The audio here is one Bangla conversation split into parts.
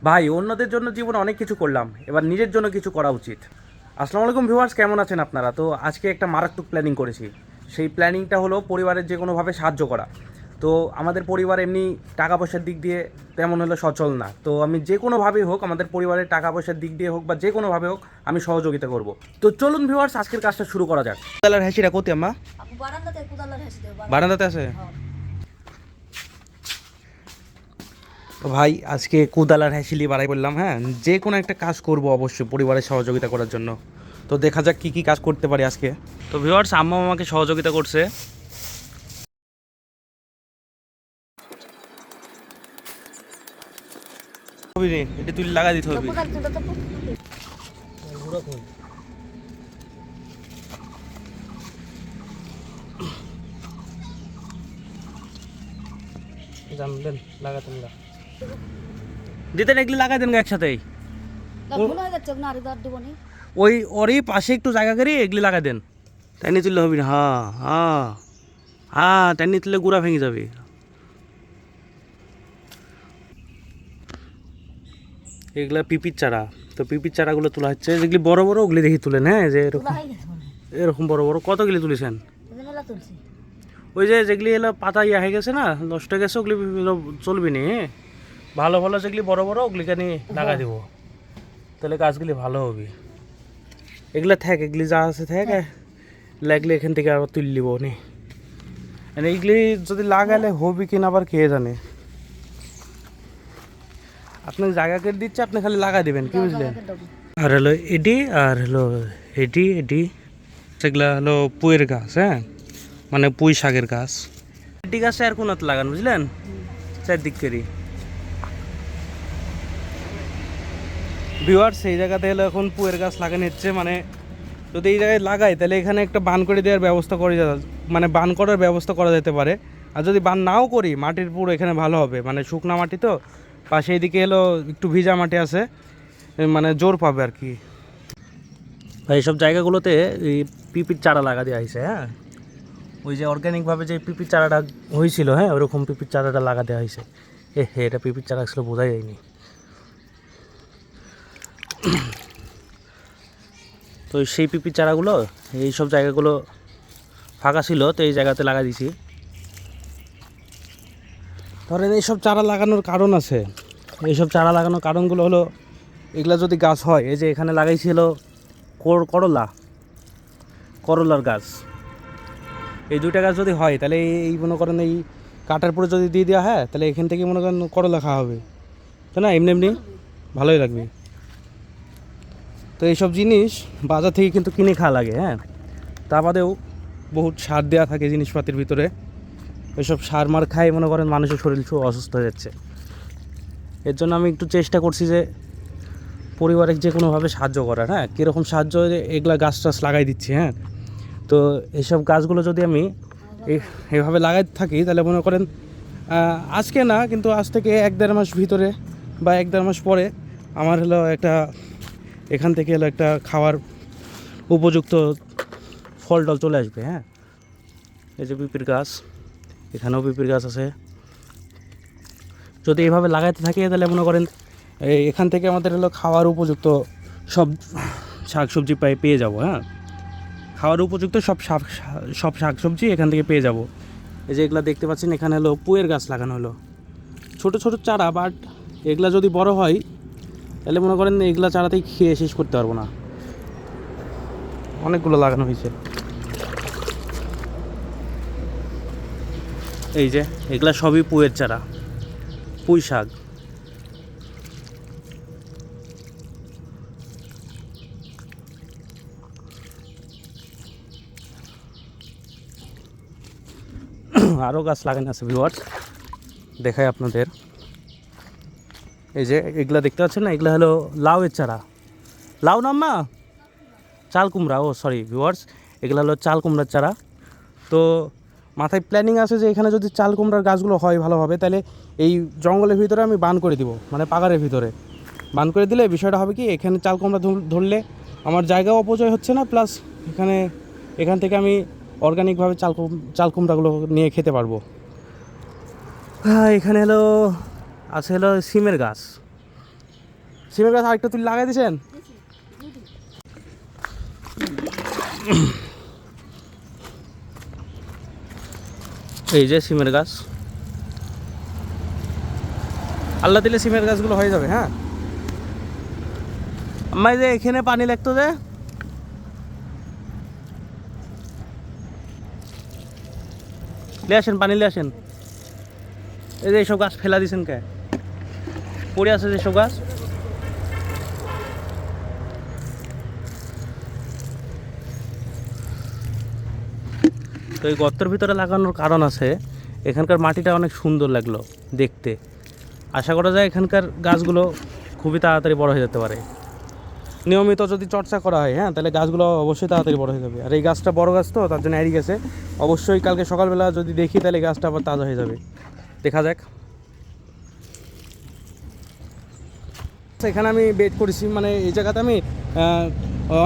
ভাই অন্যদের জন্য জীবনে অনেক কিছু করলাম, এবার নিজের জন্য কিছু করা উচিত। আসসালামু আলাইকুম ভিউয়ার্স, কেমন আছেন আপনারা? তো আজকে একটা মারাত্মক প্ল্যানিং করেছি। সেই প্ল্যানিংটা হলো পরিবারের যে কোনোভাবে সাহায্য করা। তো আমাদের পরিবার এমনি টাকা পয়সার দিক দিয়ে তেমন হলো সচল না। তো আমি যে কোনোভাবেই হোক, আমাদের পরিবারের টাকা পয়সার দিক দিয়ে হোক বা যে কোনোভাবে হোক, আমি সহযোগিতা করব। তো চলুন ভিউয়ার্স, আজকের কাজটা শুরু করা যাক। কুদালার হ্যাঁচিটা কোথায় আম্মা? বারান্দাতে আছে। তো ভাই আজকে কুদালার হ্যাসিলি বাড়াই বললাম, হ্যাঁ যে কোনো একটা কাজ করব অবশ্যই পরিবারের সহযোগিতা করার জন্য। তো দেখা যাক কি কি কাজ করতে পারি আজকে। তো ভিউয়ার্স, আম্মা আমাকে সহযোগিতা করছে। এটা তুই লাগা দিতে হবে। জানবেন লাগাতেন না দিতেন, এগুলি লাগাই দেন একসাথেই। ওই ওরই পাশে একটু জায়গা করে এগুলি লাগাই দেন। তাই নিয়ে তুললে হবে না। হ্যাঁ হ্যাঁ হ্যাঁ, তাই নিয়ে তুললে গুঁড়া ভেঙে যাবে। এগুলা পিপির চারা। তো পিপির চারাগুলো তোলা হচ্ছে, যেগুলি বড় বড় ওগুলি দেখি তুলেন। হ্যাঁ যে এরকম এরকম বড় বড় কতগুলি তুলেছেন? ওই যে যেগুলি এলো পাতা ইয়া হয়ে গেছে না, নষ্ট হয়ে গেছে, ওগুলি চলবে নি। ভালো ভালো যেগুলি বড় বড় ওগুলিকে নিয়ে লাগা দিব, তাহলে গাছগুলি ভালো হবে। এগুলা থাক, এগুলি যা আছে থাক, লাগলে এখান থেকে আবার তুলে নিব নি। মানে এইগুলি যদি লাগালে হবে কিনা আবার কে জানে। আপনাকে জায়গা কেটে দিচ্ছে, আপনি খালি লাগা দেবেন, কি বুঝলেন? আর হলো এডি, আর হলো এডি সেগুলা হলো পুঁয়ের গাছ। হ্যাঁ মানে পুঁই শাকের গাছ। এডি গাছে আর কোন লাগান, বুঝলেন? চারদিক করি ভিউয়ার্স, সেই জায়গাতে হলো এখন পুঁয়ের গাছ লাগানো হচ্ছে। মানে যদি এই জায়গায় লাগাই তাহলে এখানে একটা বান করে দেওয়ার ব্যবস্থা করে, মানে বান করার ব্যবস্থা করা যেতে পারে। আর যদি বান নাও করি, মাটির পুরো এখানে ভালো হবে, মানে শুকনা মাটি তো, পাশে এইদিকে এলো একটু ভিজা মাটি আছে, মানে জোর পাবে আর কি। এইসব জায়গাগুলোতে এই পিপির চারা লাগা দেওয়া হয়েছে। হ্যাঁ ওই যে অর্গ্যানিকভাবে যে পিপির চারাটা হয়েছিল, হ্যাঁ ওরকম পিপির চারাটা লাগা দেওয়া হয়েছে। এটা পিপির চারা আসলে বোঝাই যায়নি। তো সেই পিপির চারাগুলো এইসব জায়গাগুলো ফাঁকা ছিল, তো এই জায়গাতে লাগা দিছি। ধরেন এইসব চারা লাগানোর কারণ আছে। এইসব চারা লাগানোর কারণগুলো হলো, এগুলা যদি গাছ হয়, এই যে এখানে লাগাইছিল করলার গাছ, এই দুইটা গাছ যদি হয় তাহলে এই মনে করেন এই কাটার পরে যদি দিয়ে দেওয়া হয়, তাহলে এখান থেকে মনে করেন করলা খাওয়া হবে, তাই না? এমনি এমনি ভালোই লাগবে। তো এইসব জিনিস বাজার থেকে কিন্তু কিনে খাওয়া লাগে। হ্যাঁ তা বাদেও বহুত সার দেওয়া থাকে জিনিসপাতির ভিতরে। এইসব সার মার খাই মনে করেন মানুষের শরীর খুব অসুস্থ হয়ে যাচ্ছে। এর জন্য আমি একটু চেষ্টা করছি যে পরিবারে যে কোনোভাবে সাহায্য করার। হ্যাঁ কীরকম সাহায্য, এগুলা গাছ টাছ লাগাই দিচ্ছি। হ্যাঁ তো এইসব গাছগুলো যদি আমি এইভাবে লাগাই থাকি, তাহলে মনে করেন আজকে না, কিন্তু আজ থেকে 1-1.5 মাস ভিতরে বা 1-1.5 মাস পরে আমার হলো একটা, এখান থেকে হলো একটা খাওয়ার উপযুক্ত ফল টল চলে আসবে। হ্যাঁ এই যে পিপির গাছ, এখানেও পিপির গাছ আছে। যদি এইভাবে লাগাইতে থাকি তাহলে মনে করেন এখান থেকে আমাদের হলো খাওয়ার উপযুক্ত সব শাকসবজি পেয়ে যাব। হ্যাঁ খাওয়ার উপযুক্ত সব শাকসবজি এখান থেকে পেয়ে যাব। এই যে এগুলা দেখতে পাচ্ছেন, এখানে হলো পুঁয়ের গাছ লাগানো হলো, ছোট ছোট চারা। বাট এগুলা যদি বড় হয় তাহলে মনে করেন এগুলা চারাতেই খেয়ে শেষ করতে পারবো না, অনেকগুলো লাগানো হয়েছে। এই যে এগুলা সবই পুঁয়ের চারা, পুঁই শাক। আরও গাছ লাগানো আছে ভিউয়ার্স, দেখাই আপনাদের। এই যে এগুলা দেখতে পাচ্ছেন না, এগুলা হলো লাউয়ের চারা। লাউ নাম না, চাল কুমড়া, ও সরি ভিউয়ার্স, এগুলো হলো চাল কুমড়ার চারা। তো মাথায় প্ল্যানিং আছে যে এখানে যদি চাল কুমড়ার গাছগুলো হয় ভালোভাবে, তাহলে এই জঙ্গলের ভিতরে আমি বান করে দিব, মানে পাগারের ভিতরে বান করে দিলে বিষয়টা হবে কি, এখানে চাল কুমড়া ধরলে আমার জায়গাও অপচয় হচ্ছে না, প্লাস এখান থেকে আমি অর্গানিকভাবে চাল কুমড়াগুলো নিয়ে খেতে পারবো। হ্যাঁ এখানে হলো আছে হলো সিমের গাছ। সিমের গাছ আরেকটা তুলে লাগাই দিয়েছেন? এই যে সিমের গাছ, আল্লাহ দিলে সিমের গাছগুলো হয়ে যাবে। হ্যাঁ আম্মা, এই যে এখানে পানি লাগতো যে, লে আসেন পানি লে আসেন। এই যে এইসব গাছ ফেলা দিয়েছেন কে? পড়ে আছে যেসব গাছ। তো এই গর্তের ভিতরে লাগানোর কারণ আছে, এখানকার মাটিটা অনেক সুন্দর লাগলো দেখতে। আশা করা যায় এখানকার গাছগুলো খুবই তাড়াতাড়ি বড় হয়ে যেতে পারে। নিয়মিত যদি চর্চা করা হয়, হ্যাঁ, তাহলে গাছগুলো অবশ্যই তাড়াতাড়ি বড় হয়ে যাবে। আর এই গাছটা বড় গাছ তো, তার জন্য এড়িয়ে গেছে। অবশ্যই কালকে সকালবেলা যদি দেখি তাহলে গাছটা আবার তাজা হয়ে যাবে। দেখা যাক। এখানে আমি বেড করেছি, মানে এই জায়গাতে আমি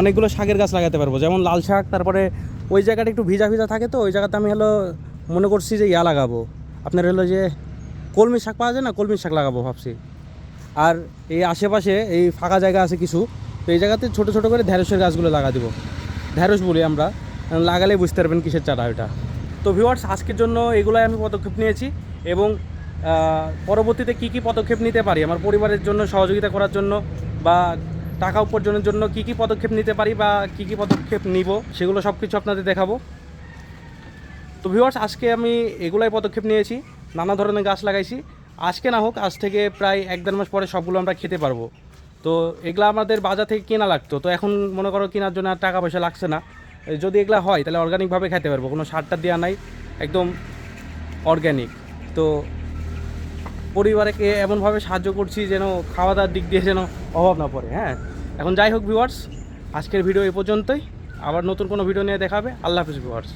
অনেকগুলো শাকের গাছ লাগাতে পারবো, যেমন লাল শাক। তারপরে ওই জায়গাটা একটু ভিজা ভিজা থাকে, তো ওই জায়গাতে আমি মনে করছি যে লাগাবো, আপনার যে কলমি শাক পাওয়া যায় না, কলমি শাক লাগাবো ভাবছি। আর এই আশেপাশে এই ফাঁকা জায়গা আছে কিছু, তো এই জায়গাতে ছোটো ছোটো করে ঢ্যাঁড়সের গাছগুলো লাগা দেবো। ঢ্যাঁড়স বলি আমরা, লাগালেই বুঝতে পারবেন কিসের চারা এটা। তো ভিউয়ার্স, আজকের জন্য এগুলোই আমি পদক্ষেপ নিয়েছি, এবং পরবর্তীতে কি কি পদক্ষেপ নিতে পারি আমার পরিবারের জন্য সহযোগিতা করার জন্য, বা টাকা উপার্জনের জন্য কি কি পদক্ষেপ নিতে পারি বা কি কি পদক্ষেপ নিব, সেগুলো সব কিছু আপনাদের দেখাবো। তো ভিউয়ার্স, আজকে আমি এগুলাই পদক্ষেপ নিয়েছি, নানা ধরনের গাছ লাগাইছি। আজকে না হোক, আজ থেকে প্রায় 1-1.5 মাস পরে সবগুলো আমরা খেতে পারবো। তো এগুলো আমাদের বাজার থেকে কেনা লাগতো, তো এখন মনে করো কেনার জন্য আর টাকা পয়সা লাগছে না। যদি এগুলো হয় তাহলে অর্গানিকভাবে খেতে পারবো, কোনো সারটা দেওয়া নাই, একদম অর্গ্যানিক। তো পরিবারকে এমনভাবে সাহায্য করছি যেন খাওয়া দাওয়ার দিক দিয়ে যেন অভাব না পড়ে। হ্যাঁ, এখন যাই হোক ভিউয়ার্স, আজকের ভিডিও এ পর্যন্তই। আবার নতুন কোনো ভিডিও নিয়ে দেখাবে। আল্লাহ হাফিজ ভিউয়ার্স।